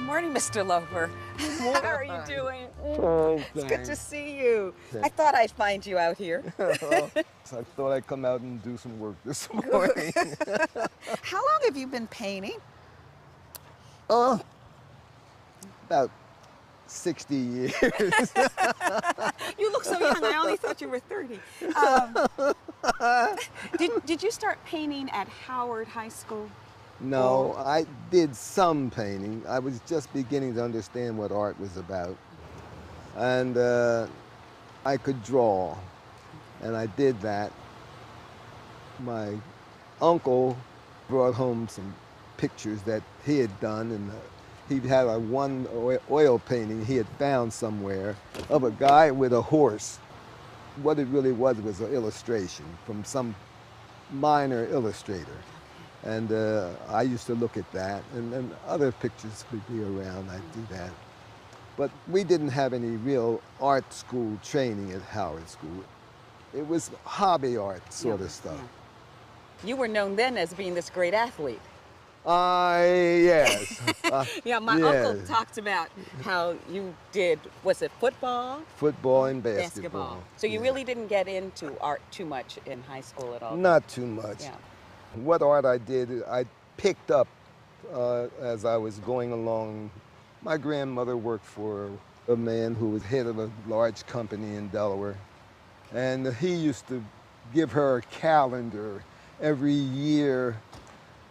morning, Mr. Loper. How are you doing? Oh, It's good to see you. Thanks. I thought I'd find you out here. Well, so I thought I'd come out and do some work this morning. How long have you been painting? Oh, about 60 years. You look so young. I only thought you were 30. Did you start painting at Howard High School? No, I did some painting. I was just beginning to understand what art was about. And I could draw, and I did that. My uncle brought home some pictures that he had done, and he had a one oil painting he had found somewhere of a guy with a horse. What it really was an illustration from some minor illustrator. And I used to look at that, and other pictures would be around. I'd do that. But we didn't have any real art school training at Howard School. It was hobby art sort of stuff. You were known then as being this great athlete. Yes. Yeah, my yes. uncle talked about how you did, was it football? Football and basketball. So you really didn't get into art too much in high school at all? Not too much. Yeah. What art I did, I picked up as I was going along. My grandmother worked for a man who was head of a large company in Delaware, and he used to give her a calendar every year,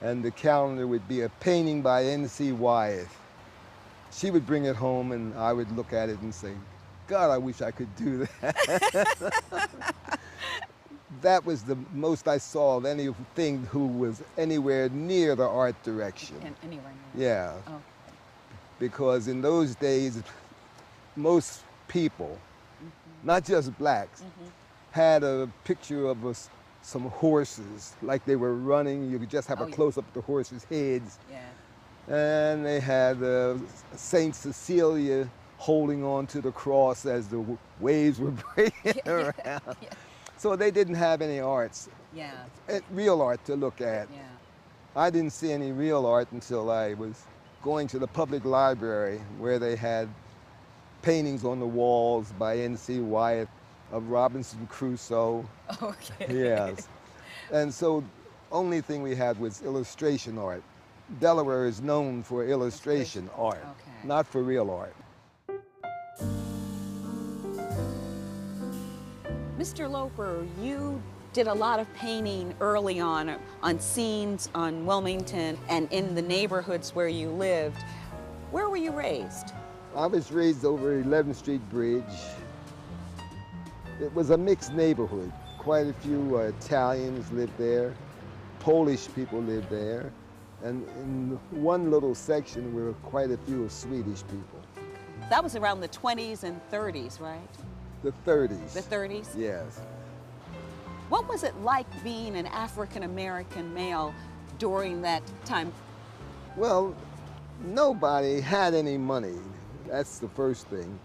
and the calendar would be a painting by N.C. Wyeth. She would bring it home, and I would look at it and say, God, I wish I could do that. That was the most I saw of anything who was anywhere near the art direction. Anywhere near? Yeah. Oh. Because in those days, most people, not just blacks, had a picture of some horses, like they were running. You could just have a close-up of the horses' heads. Yeah. And they had Saint Cecilia holding on to the cross as the waves were breaking around. Yeah. So they didn't have any arts, real art to look at. Yeah. I didn't see any real art until I was going to the public library, where they had paintings on the walls by N.C. Wyeth of Robinson Crusoe. Okay. Yes. And so only thing we had was illustration art. Delaware is known for illustration art, not for real art. Mr. Loper, you did a lot of painting early on scenes on Wilmington and in the neighborhoods where you lived. Where were you raised? I was raised over 11th Street Bridge. It was a mixed neighborhood. Quite a few Italians lived there. Polish people lived there. And in one little section were quite a few Swedish people. That was around the 20s and 30s, right? The 30s. The 30s? Yes. What was it like being an African-American male during that time? Well, nobody had any money. That's the first thing.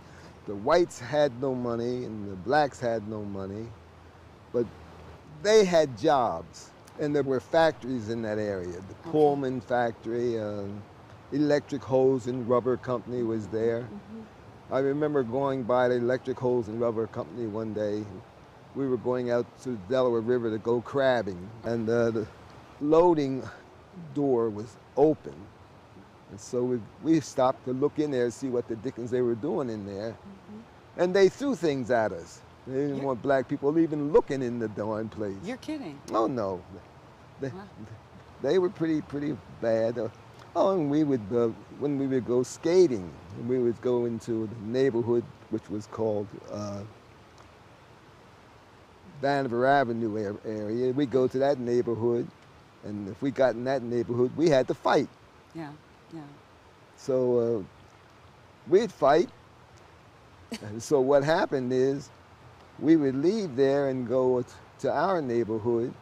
The whites had no money and the blacks had no money, but they had jobs, and there were factories in that area. The Pullman factory, electric hose and rubber company was there. I remember going by the electric hose and rubber company one day. We were going out to the Delaware River to go crabbing, and the loading door was open. And so we stopped to look in there and see what the dickens they were doing in there. And they threw things at us. They didn't want black people even looking in the darn place. You're kidding. Oh, no. They were pretty bad. And we would, when we would go skating, we would go into the neighborhood, which was called Vandiver Avenue area. We'd go to that neighborhood, and if we got in that neighborhood, we had to fight. Yeah. So we'd fight. And so what happened is we would leave there and go to our neighborhood,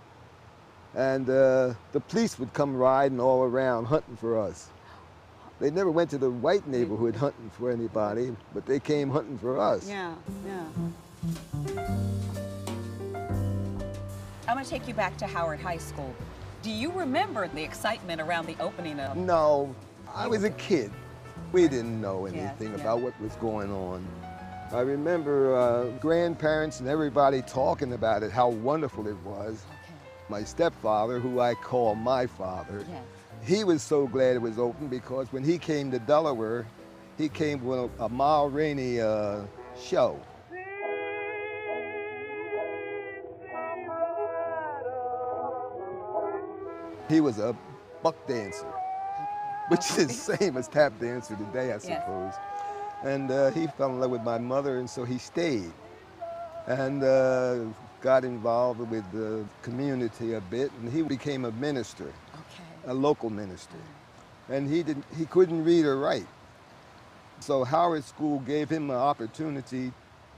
and the police would come riding all around hunting for us. They never went to the white neighborhood hunting for anybody, but they came hunting for us. Yeah. I'm going to take you back to Howard High School. Do you remember the excitement around the opening of? No, I was a kid. We didn't know Yes, anything yeah. about what was going on. I remember grandparents and everybody talking about it, how wonderful it was. Okay. My stepfather, who I call my father, Yes. he was so glad it was open because when he came to Delaware, he came with a Ma Rainey show. He was a buck dancer, which is the same as tap dancer today, I suppose. And he fell in love with my mother, and so he stayed and got involved with the community a bit, and he became a minister, Okay. a local minister. And he couldn't read or write. So Howard School gave him an opportunity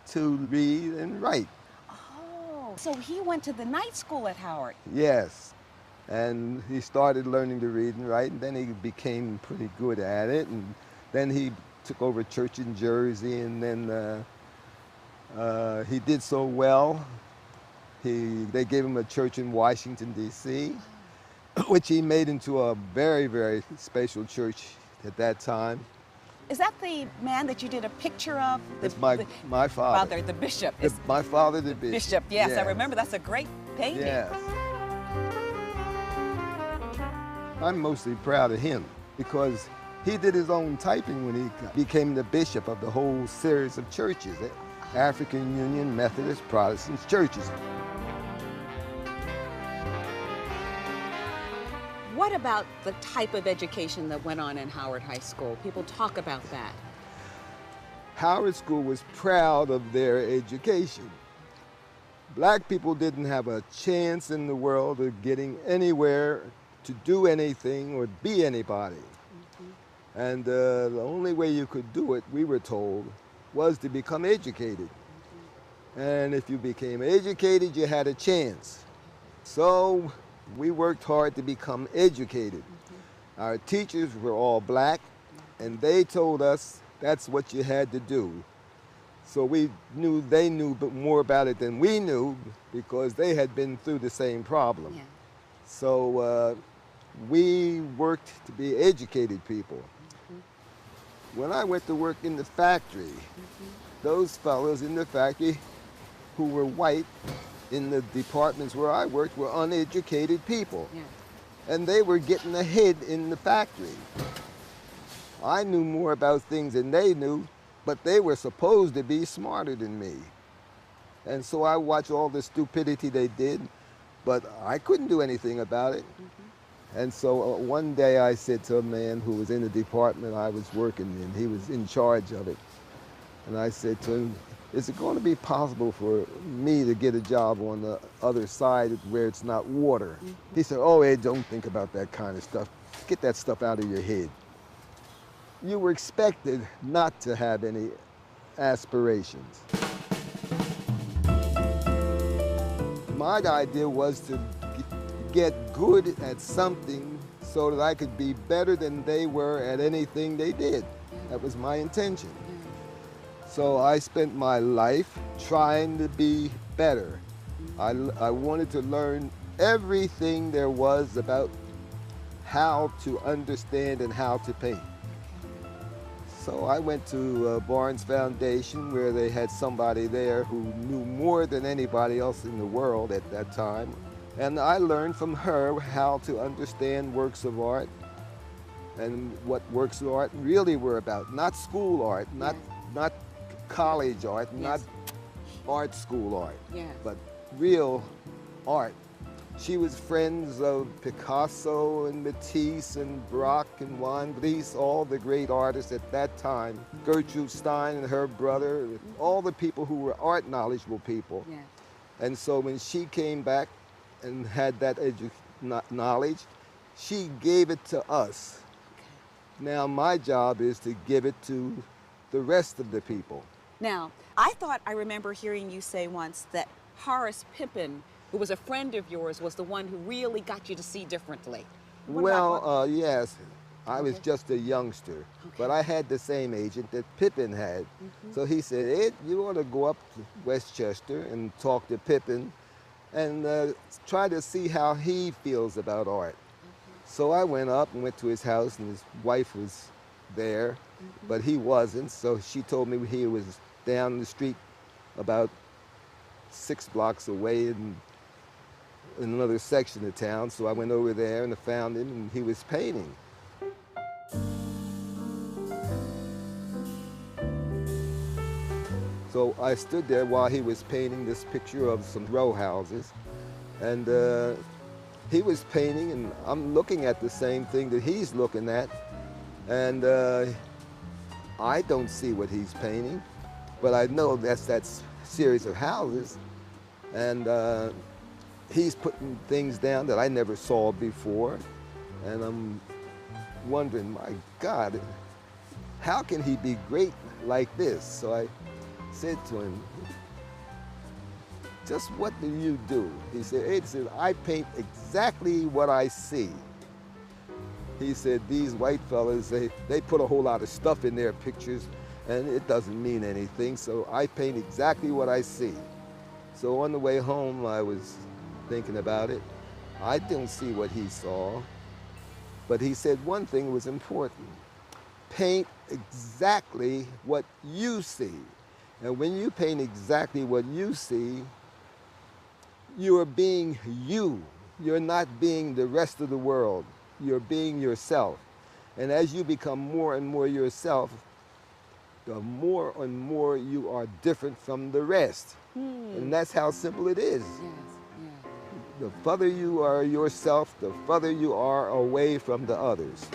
to read and write. Oh, so he went to the night school at Howard. Yes. And he started learning to read and write, and then he became pretty good at it. And then he took over church in Jersey, and then he did so well. They gave him a church in Washington, D.C., which he made into a very, very special church at that time. Is that the man that you did a picture of? It's my father. The bishop. My father, the bishop. Bishop, yes, I remember. That's a great painting. Yes. I'm mostly proud of him because he did his own typing when he became the bishop of the whole series of churches, African Union, Methodist, Protestant churches. What about the type of education that went on in Howard High School? People talk about that. Howard School was proud of their education. Black people didn't have a chance in the world of getting anywhere to do anything or be anybody. And the only way you could do it, we were told, was to become educated. And if you became educated, you had a chance. So we worked hard to become educated. Our teachers were all black, and they told us that's what you had to do. So we knew they knew more about it than we knew because they had been through the same problem. Yeah. So we worked to be educated people. When I went to work in the factory, those fellows in the factory who were white in the departments where I worked were uneducated people. Yeah. And they were getting ahead in the factory. I knew more about things than they knew, but they were supposed to be smarter than me. And so I watched all the stupidity they did, but I couldn't do anything about it. And so one day I said to a man who was in the department I was working in, he was in charge of it, and I said to him, is it going to be possible for me to get a job on the other side where it's not water? He said, oh, Ed, don't think about that kind of stuff. Get that stuff out of your head. You were expected not to have any aspirations. My idea was to get good at something so that I could be better than they were at anything they did. That was my intention. So I spent my life trying to be better. I wanted to learn everything there was about how to understand and how to paint. So I went to Barnes Foundation, where they had somebody there who knew more than anybody else in the world at that time. And I learned from her how to understand works of art and what works of art really were about. Not school art, not college art, not art school art, but real art. She was friends of Picasso and Matisse and Braque and Juan Gris, all the great artists at that time. Gertrude Stein and her brother, all the people who were art knowledgeable people. Yeah. And so when she came back and had that knowledge, she gave it to us. Now my job is to give it to the rest of the people. Now, I thought I remember hearing you say once that Horace Pippin, who was a friend of yours, was the one who really got you to see differently. Yes. I was just a youngster, but I had the same agent that Pippin had. So he said, Ed, you ought to go up to Westchester and talk to Pippin and try to see how he feels about art. So I went up and went to his house, and his wife was there. but he wasn't. So she told me he was down the street about 6 blocks away in another section of town. So I went over there and I found him, and he was painting. So I stood there while he was painting this picture of some row houses, and he was painting, and I'm looking at the same thing that he's looking at, and I don't see what he's painting, but I know that's that series of houses, and he's putting things down that I never saw before, and I'm wondering, my God, how can he be great like this? So I said to him, just what do you do? He said, I paint exactly what I see. He said, these white fellas, they put a whole lot of stuff in their pictures, and it doesn't mean anything, so I paint exactly what I see. So on the way home, I was thinking about it. I didn't see what he saw, but he said one thing was important. Paint exactly what you see. And when you paint exactly what you see, you are being you. You're not being the rest of the world. You're being yourself. And as you become more and more yourself, the more and more you are different from the rest. And that's how simple it is. Yes, yeah. The further you are yourself, the further you are away from the others.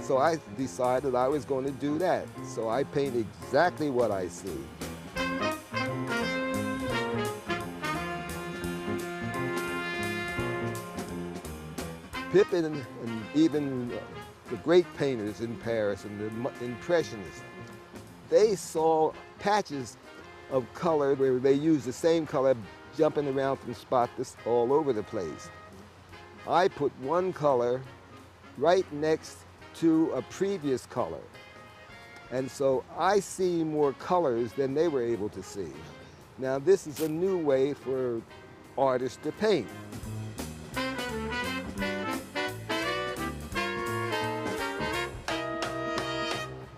So I decided I was going to do that. So I paint exactly what I see. Pippin and even the great painters in Paris and the Impressionists, they saw patches of color where they used the same color jumping around from spot to all over the place. I put one color right next to a previous color. And so I see more colors than they were able to see. Now this is a new way for artists to paint.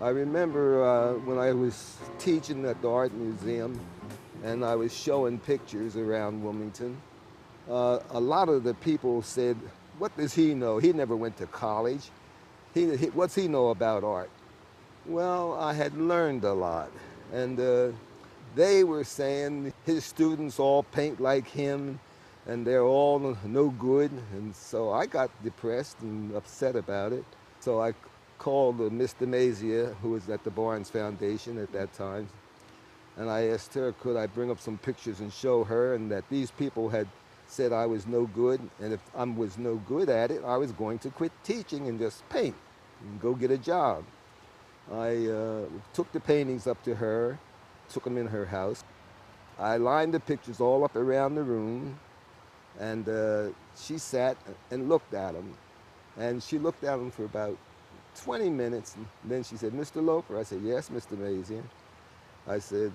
I remember when I was teaching at the art museum and I was showing pictures around Wilmington, a lot of the people said, what does he know? He never went to college. What's he know about art? Well, I had learned a lot, and they were saying his students all paint like him, and they're all no good, and so I got depressed and upset about it. So I called Miss Demazia, who was at the Barnes Foundation at that time, and I asked her, could I bring up some pictures and show her, and that these people had said I was no good, and if I was no good at it, I was going to quit teaching and just paint and go get a job. I took the paintings up to her, took them in her house. I lined the pictures all up around the room, and she sat and looked at them. And she looked at them for about 20 minutes, and then she said, Mr. Loper? I said, yes, Mr. Mazian. I said,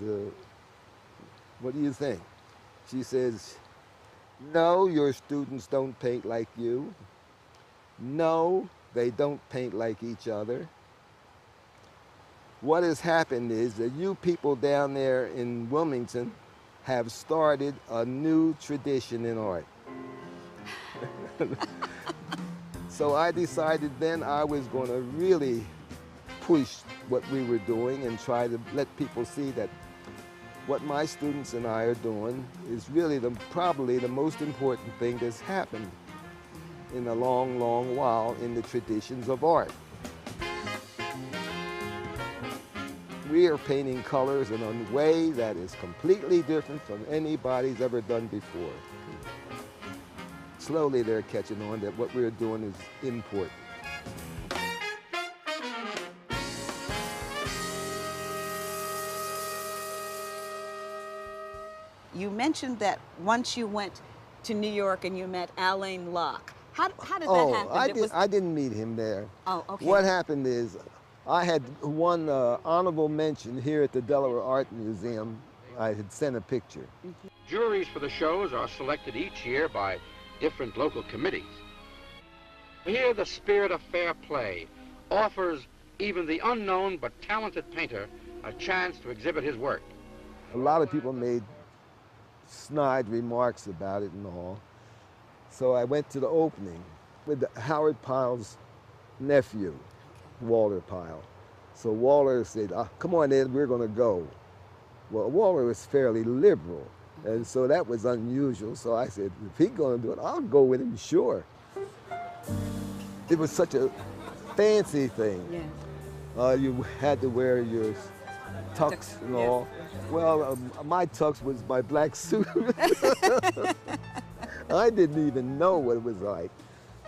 what do you think? She says, no, your students don't paint like you. No, they don't paint like each other. What has happened is that you people down there in Wilmington have started a new tradition in art. So I decided then I was going to really push what we were doing and try to let people see that what my students and I are doing is really probably the most important thing that's happened in a long, long while in the traditions of art. We are painting colors in a way that is completely different from anybody's ever done before. Slowly they're catching on that what we're doing is important. You mentioned that once you went to New York and you met Alain Locke. How did that happen? I didn't meet him there. Oh, okay. What happened is I had won honorable mention here at the Delaware Art Museum. I had sent a picture. Mm-hmm. Juries for the shows are selected each year by different local committees. Here, the spirit of fair play offers even the unknown but talented painter a chance to exhibit his work. A lot of people made snide remarks about it and all. So I went to the opening with Howard Pyle's nephew, Walter Pyle. So Walter said, come on, Ed, we're going to go. Well, Walter was fairly liberal, and so that was unusual. So I said, if he's going to do it, I'll go with him, sure. It was such a fancy thing. Yeah. You had to wear your tux and all. Well, my tux was my black suit. I didn't even know what it was like.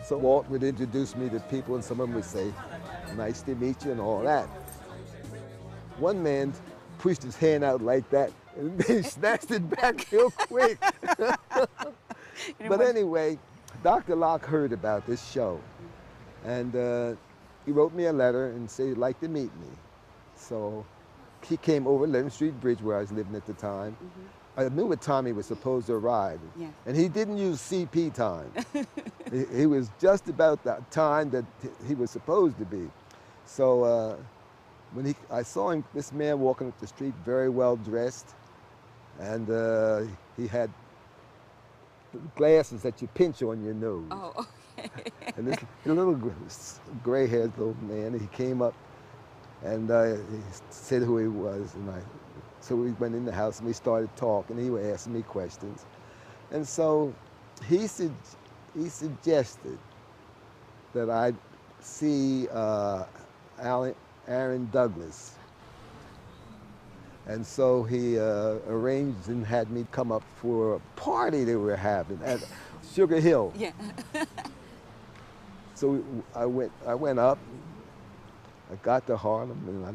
So Walt would introduce me to people, and some of them would say, nice to meet you, and all that. One man pushed his hand out like that, and they snatched it back real quick. But anyway, Dr. Locke heard about this show, and he wrote me a letter and said he'd like to meet me. So he came over 11th Street Bridge, where I was living at the time. I knew what time he was supposed to arrive, and he didn't use CP time. He was just about the time that he was supposed to be. So when I saw him, this man walking up the street, very well dressed, and he had glasses that you pinch on your nose. Oh, okay. And this little gray-haired little man, he came up and he said who he was, and so we went in the house and we started talking. He was asking me questions, and so he suggested that I see Aaron Douglas, and so he arranged and had me come up for a party they were having at Sugar Hill. Yeah. So I went up. I got to Harlem, and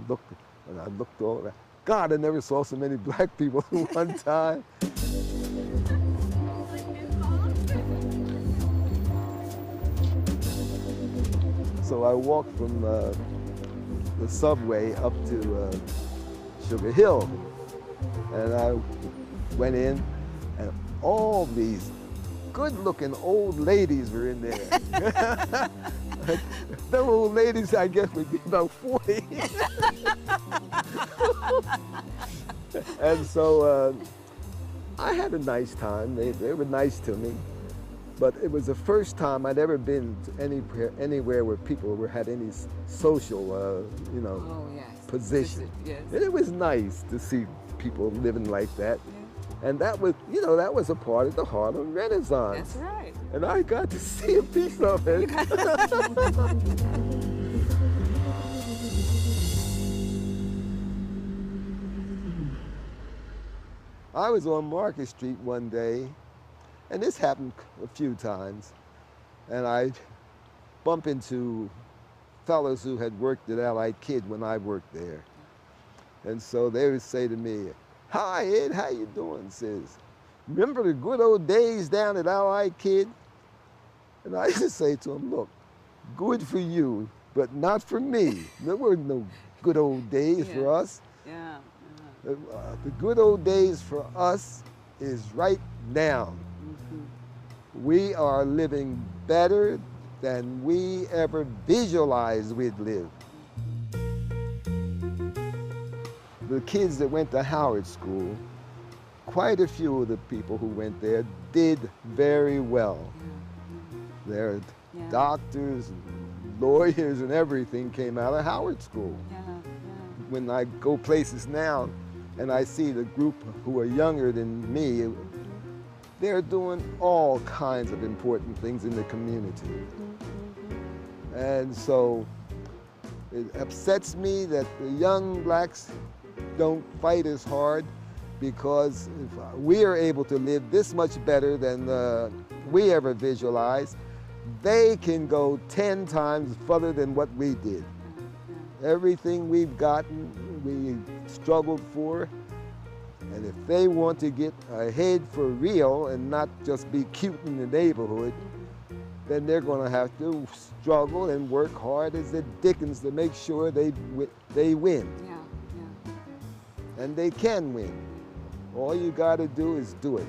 I looked over. God, I never saw so many black people at one time. So I walked from the subway up to Sugar Hill, and I went in, and all these good-looking old ladies were in there. The old ladies, I guess, would be about 40. And so I had a nice time. They were nice to me. But it was the first time I'd ever been to anywhere where people had any social, position. Yes. And it was nice to see people living like that. Yeah. And that was, that was a part of the Harlem Renaissance. That's right. And I got to see a piece of it. I was on Market Street one day, and this happened a few times, and I bumped into fellows who had worked at Allied Kid when I worked there. And so they would say to me, "Hi, Ed, how you doing?" Says, "Remember the good old days down at Allied Kid?" And I used to say to them, "Look, good for you, but not for me. There were no good old days for us. Yeah. The good old days for us is right now. We are living better than we ever visualized we'd live." The kids that went to Howard School, quite a few of the people who went there did very well. Their doctors, and lawyers, and everything came out of Howard School. When I go places now and I see the group who are younger than me, they're doing all kinds of important things in the community. And so it upsets me that the young blacks don't fight as hard, because if we are able to live this much better than we ever visualized, they can go 10 times further than what we did. Everything we've gotten, we struggled for. And if they want to get ahead for real and not just be cute in the neighborhood, then they're going to have to struggle and work hard as the dickens to make sure they win. And they can win. All you got to do is do it.